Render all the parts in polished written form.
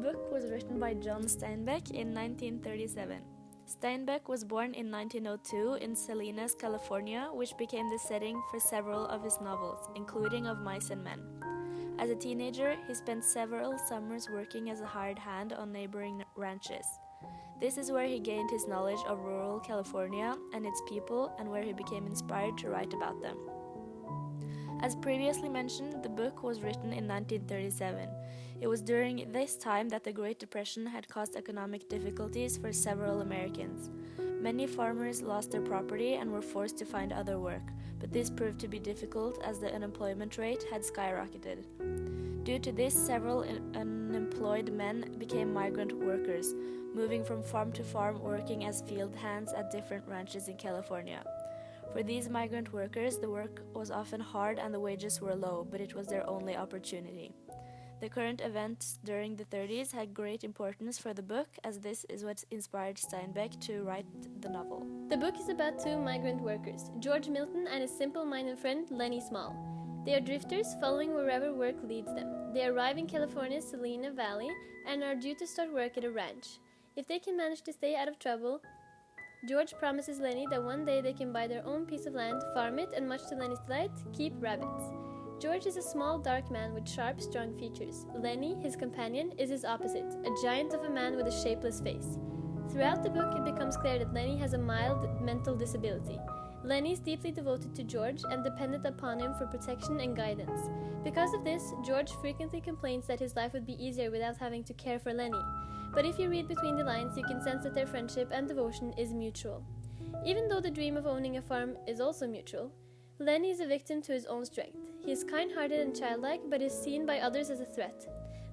book was written by John Steinbeck in 1937. Steinbeck was born in 1902 in Salinas, California, which became the setting for several of his novels, including Of Mice and Men. As a teenager, he spent several summers working as a hired hand on neighboring ranches. This is where he gained his knowledge of rural California and its people, and where he became inspired to write about them. As previously mentioned, the book was written in 1937. It was during this time that the Great Depression had caused economic difficulties for several Americans. Many farmers lost their property and were forced to find other work, but this proved to be difficult as the unemployment rate had skyrocketed. Due to this, several unemployed men became migrant workers, moving from farm to farm working as field hands at different ranches in California. For these migrant workers, the work was often hard and the wages were low, but it was their only opportunity. The current events during the 30s had great importance for the book, as this is what inspired Steinbeck to write the novel. The book is about two migrant workers, George Milton and his simple-minded friend Lenny Small. They are drifters following wherever work leads them. They arrive in California's Salina Valley and are due to start work at a ranch. If they can manage to stay out of trouble, George promises Lenny that one day they can buy their own piece of land, farm it, and much to Lenny's delight, keep rabbits. George is a small, dark man with sharp, strong features. Lenny, his companion, is his opposite, a giant of a man with a shapeless face. Throughout the book, it becomes clear that Lenny has a mild mental disability. Lenny is deeply devoted to George and dependent upon him for protection and guidance. Because of this, George frequently complains that his life would be easier without having to care for Lenny. But if you read between the lines, you can sense that their friendship and devotion is mutual. Even though the dream of owning a farm is also mutual, Lenny is a victim to his own strength. He is kind-hearted and childlike, but is seen by others as a threat.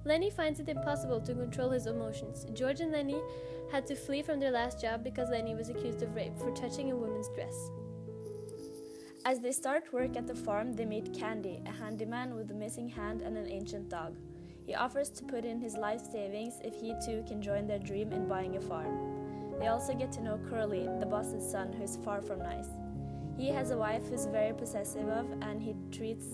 Lenny finds it impossible to control his emotions. George and Lenny had to flee from their last job because Lenny was accused of rape for touching a woman's dress. As they start work at the farm, they meet Candy, a handyman with a missing hand and an ancient dog. He offers to put in his life savings if he too can join their dream in buying a farm. They also get to know Curly, the boss's son, who is far from nice. He has a wife who's very possessive of, and he treats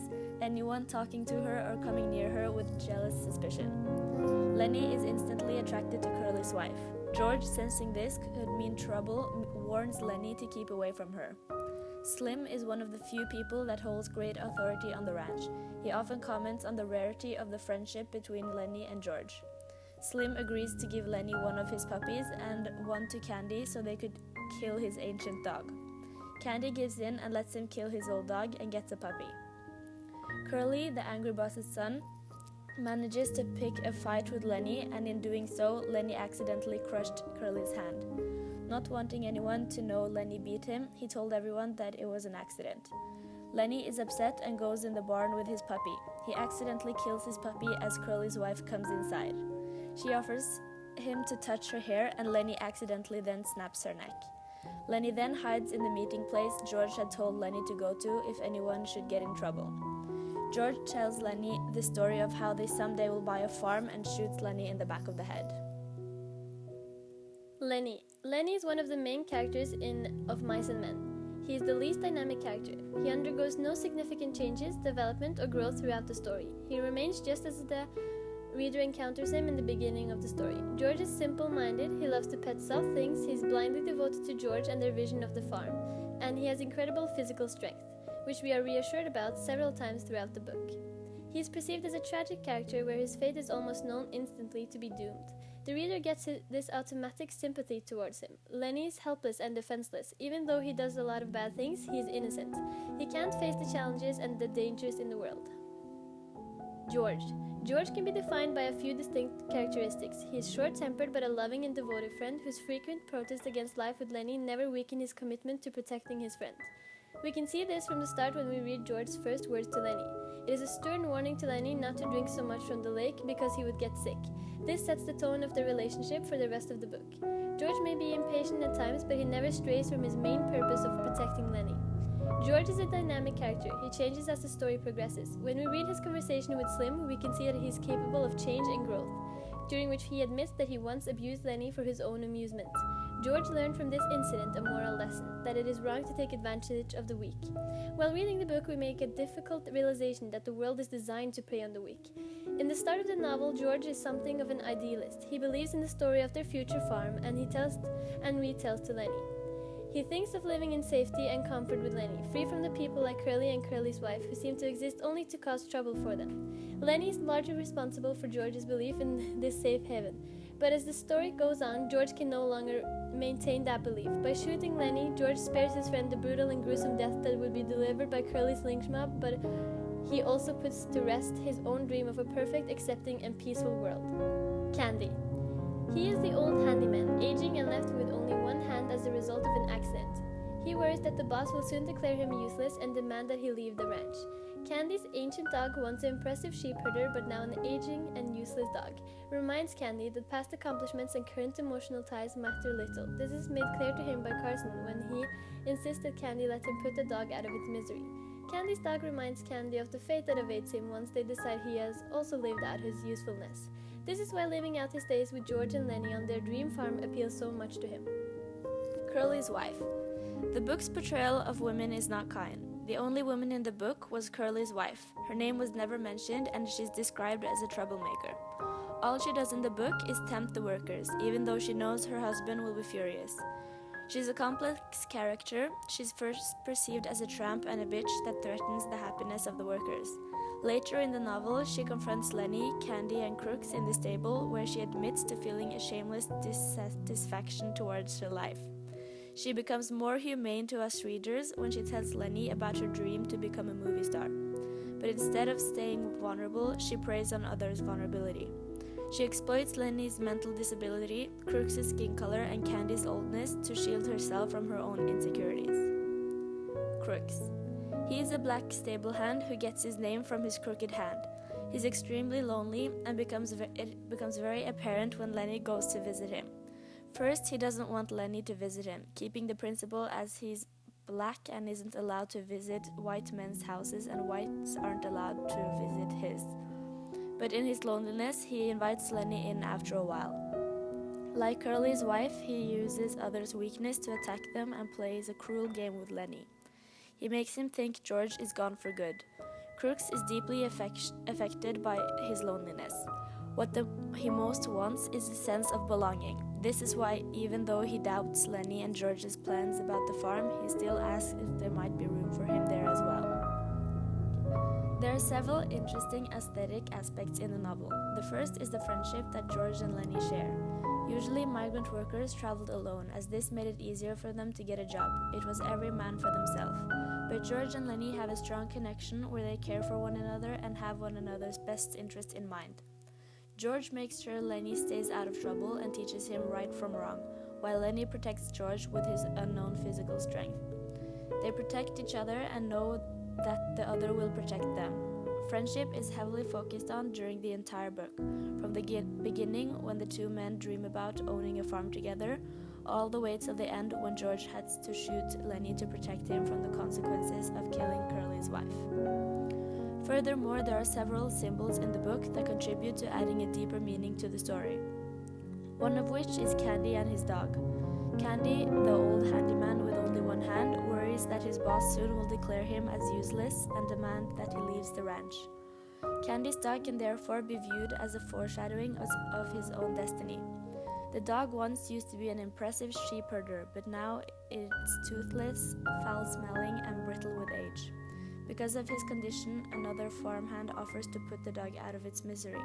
anyone talking to her or coming near her with jealous suspicion. Lenny is instantly attracted to Curly's wife. George, sensing this could mean trouble, warns Lenny to keep away from her. Slim is one of the few people that holds great authority on the ranch. He often comments on the rarity of the friendship between Lenny and George. Slim agrees to give Lenny one of his puppies and one to Candy so they could kill his ancient dog. Candy gives in and lets him kill his old dog and gets a puppy. Curly, the angry boss's son, manages to pick a fight with Lenny, and in doing so, Lenny accidentally crushed Curly's hand. Not wanting anyone to know Lenny beat him, he told everyone that it was an accident. Lenny is upset and goes in the barn with his puppy. He accidentally kills his puppy as Curly's wife comes inside. She offers him to touch her hair, and Lenny accidentally then snaps her neck. Lenny then hides in the meeting place George had told Lenny to go to if anyone should get in trouble. George tells Lenny the story of how they someday will buy a farm and shoots Lenny in the back of the head. Lenny. Lenny is one of the main characters in Of Mice and Men. He is the least dynamic character. He undergoes no significant changes, development, or growth throughout the story. He remains just as the reader encounters him in the beginning of the story. George is simple-minded, he loves to pet soft things, he is blindly devoted to George and their vision of the farm, and he has incredible physical strength, which we are reassured about several times throughout the book. He is perceived as a tragic character where his fate is almost known instantly to be doomed. The reader gets this automatic sympathy towards him. Lenny is helpless and defenseless. Even though he does a lot of bad things, he is innocent. He can't face the challenges and the dangers in the world. George. George can be defined by a few distinct characteristics. He is short-tempered but a loving and devoted friend whose frequent protests against life with Lenny never weaken his commitment to protecting his friend. We can see this from the start when we read George's first words to Lenny. It is a stern warning to Lenny not to drink so much from the lake because he would get sick. This sets the tone of the relationship for the rest of the book. George may be impatient at times, but he never strays from his main purpose of protecting Lenny. George is a dynamic character. He changes as the story progresses. When we read his conversation with Slim, we can see that he is capable of change and growth, during which he admits that he once abused Lenny for his own amusement. George learned from this incident a moral lesson, that it is wrong to take advantage of the weak. While reading the book, we make a difficult realization that the world is designed to prey on the weak. In the start of the novel, George is something of an idealist. He believes in the story of their future farm, and he tells and retells to Lenny. He thinks of living in safety and comfort with Lenny, free from the people like Curly and Curly's wife, who seem to exist only to cause trouble for them. Lenny is largely responsible for George's belief in this safe haven. But as the story goes on, George can no longer maintain that belief. By shooting Lenny, George spares his friend the brutal and gruesome death that would be delivered by Curly's lynch mob, but he also puts to rest his own dream of a perfect, accepting, and peaceful world. Candy. He is the old handyman, aging and left with only one hand as a result of an accident. He worries that the boss will soon declare him useless and demand that he leave the ranch. Candy's ancient dog, once an impressive sheep herder but now an aging and useless dog, reminds Candy that past accomplishments and current emotional ties matter little. This is made clear to him by Carson when he insists that Candy let him put the dog out of its misery. Candy's dog reminds Candy of the fate that awaits him once they decide he has also lived out his usefulness. This is why living out his days with George and Lenny on their dream farm appeals so much to him. Curly's wife. The book's portrayal of women is not kind. The only woman in the book was Curly's wife. Her name was never mentioned, and she's described as a troublemaker. All she does in the book is tempt the workers, even though she knows her husband will be furious. She's a complex character. She's first perceived as a tramp and a bitch that threatens the happiness of the workers. Later in the novel, she confronts Lenny, Candy, and Crooks in the stable, where she admits to feeling a shameless dissatisfaction towards her life. She becomes more humane to us readers when she tells Lenny about her dream to become a movie star. But instead of staying vulnerable, she preys on others' vulnerability. She exploits Lenny's mental disability, Crooks' skin color, and Candy's oldness to shield herself from her own insecurities. Crooks. He is a black stable hand who gets his name from his crooked hand. He's extremely lonely, and it becomes very apparent when Lenny goes to visit him. First, he doesn't want Lenny to visit him, keeping the principle as he's black and isn't allowed to visit white men's houses, and whites aren't allowed to visit his. But in his loneliness, he invites Lenny in after a while. Like Curly's wife, he uses others' weakness to attack them and plays a cruel game with Lenny. He makes him think George is gone for good. Crooks is deeply affected by his loneliness. What he most wants is a sense of belonging. This is why, even though he doubts Lenny and George's plans about the farm, he still asks if there might be room for him there as well. There are several interesting aesthetic aspects in the novel. The first is the friendship that George and Lenny share. Usually, migrant workers traveled alone, as this made it easier for them to get a job. It was every man for themselves. But George and Lenny have a strong connection where they care for one another and have one another's best interest in mind. George makes sure Lenny stays out of trouble and teaches him right from wrong, while Lenny protects George with his unknown physical strength. They protect each other and know that the other will protect them. Friendship is heavily focused on during the entire book, from the beginning when the two men dream about owning a farm together, all the way till the end when George has to shoot Lenny to protect him from the consequences of killing Curly's wife. Furthermore, there are several symbols in the book that contribute to adding a deeper meaning to the story. One of which is Candy and his dog. Candy, the old handyman with only one hand, worries that his boss soon will declare him as useless and demand that he leaves the ranch. Candy's dog can therefore be viewed as a foreshadowing of his own destiny. The dog once used to be an impressive sheep herder, but now it's toothless, foul-smelling, and brittle with age. Because of his condition, another farmhand offers to put the dog out of its misery.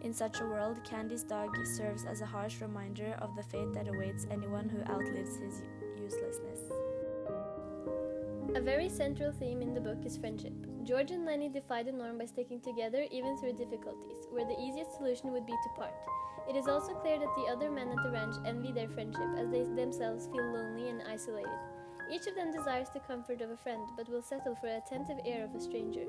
In such a world, Candy's dog serves as a harsh reminder of the fate that awaits anyone who outlives his uselessness. A very central theme in the book is friendship. George and Lenny defy the norm by sticking together even through difficulties, where the easiest solution would be to part. It is also clear that the other men at the ranch envy their friendship, as they themselves feel lonely and isolated. Each of them desires the comfort of a friend, but will settle for the attentive ear of a stranger.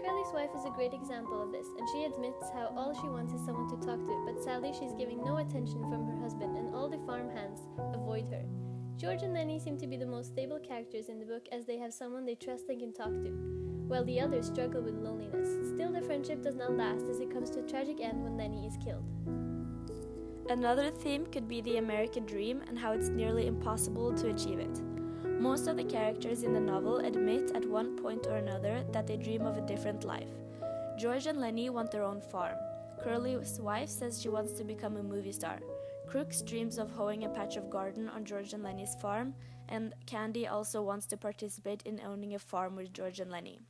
Curly's wife is a great example of this, and she admits how all she wants is someone to talk to, but sadly she's giving no attention from her husband, and all the farm hands avoid her. George and Lenny seem to be the most stable characters in the book, as they have someone they trust and can talk to, while the others struggle with loneliness. Still, the friendship does not last, as it comes to a tragic end when Lenny is killed. Another theme could be the American dream and how it's nearly impossible to achieve it. Most of the characters in the novel admit at one point or another that they dream of a different life. George and Lenny want their own farm. Curly's wife says she wants to become a movie star. Crooks dreams of hoeing a patch of garden on George and Lenny's farm, and Candy also wants to participate in owning a farm with George and Lenny.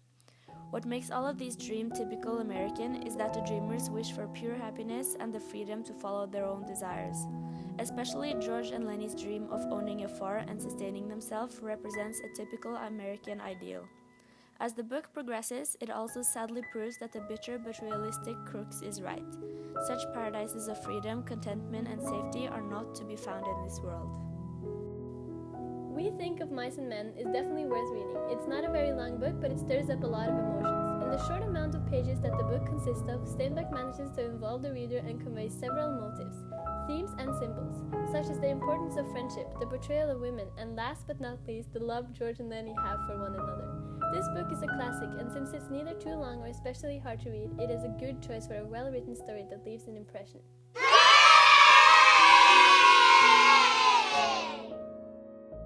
What makes all of these dreams typical American is that the dreamers wish for pure happiness and the freedom to follow their own desires. Especially George and Lenny's dream of owning a farm and sustaining themselves represents a typical American ideal. As the book progresses, it also sadly proves that the bitter but realistic Crooks is right. Such paradises of freedom, contentment, and safety are not to be found in this world. We Think of Mice and Men is definitely worth reading. It's not a very long book, but it stirs up a lot of emotions. In the short amount of pages that the book consists of, Steinbeck manages to involve the reader and convey several motives, themes, and symbols, such as the importance of friendship, the portrayal of women, and last but not least, the love George and Lenny have for one another. This book is a classic, and since it's neither too long or especially hard to read, it is a good choice for a well-written story that leaves an impression.